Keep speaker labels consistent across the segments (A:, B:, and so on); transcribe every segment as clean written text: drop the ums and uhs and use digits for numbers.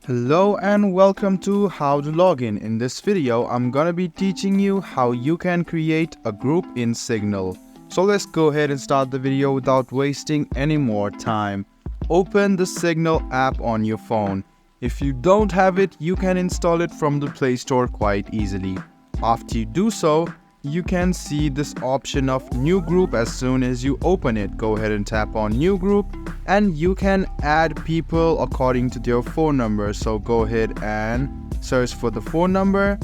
A: Hello and welcome to How to Login. In this video, I'm gonna be teaching you how you can create a group in Signal. So let's go ahead and start the video without wasting any more time. Open the Signal app on your phone. If you don't have it, you can install it from the Play Store quite easily. After you do so, you can see this option of new group. As soon as you open it, go ahead and tap on new group and you can add people according to their phone number. So go ahead and search for the phone number,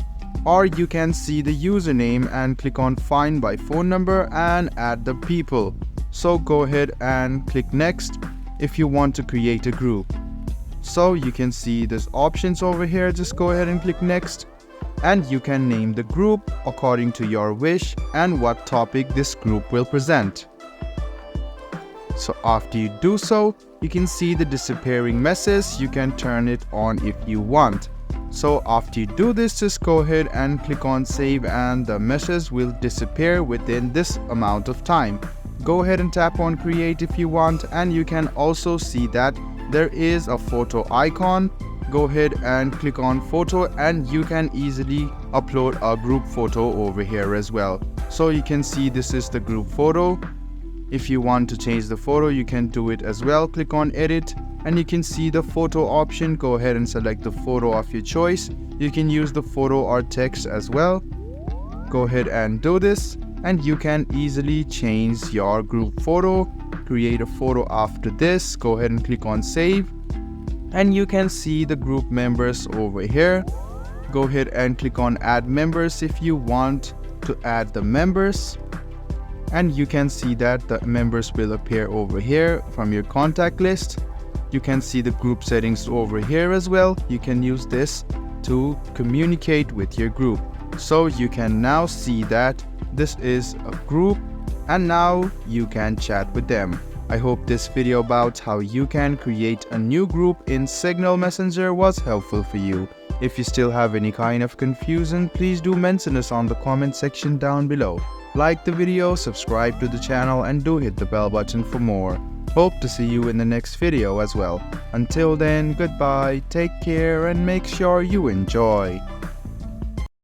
A: or you can see the username and click on find by phone number and add the people. So go ahead and click next if you want to create a group. So you can see there's options over here. Just go ahead and click next and you can name the group according to your wish and what topic this group will present. So after you do so, you can see the disappearing message. You can turn it on if you want. So after you do this, just go ahead and click on save and the message will disappear within this amount of time. Go ahead and tap on create if you want, and you can also see that there is a photo icon. Go ahead and click on photo and you can easily upload a group photo over here as well. So you can see this is the group photo. If you want to change the photo, you can do it as well. Click on edit and you can see the photo option. Go ahead and select the photo of your choice. You can use the photo or text as well. Go ahead and do this and you can easily change your group photo. Create a photo after this. Go ahead and click on save. And you can see the group members over here. Go ahead and click on add members if you want to add the members. And you can see that the members will appear over here from your contact list. You can see the group settings over here as well. You can use this to communicate with your group. So you can now see that this is a group and now you can chat with them. I hope this video about how you can create a new group in Signal Messenger was helpful for you. If you still have any kind of confusion, please do mention us on the comment section down below. Like the video, subscribe to the channel and do hit the bell button for more. Hope to see you in the next video as well. Until then, goodbye, take care and make sure you enjoy.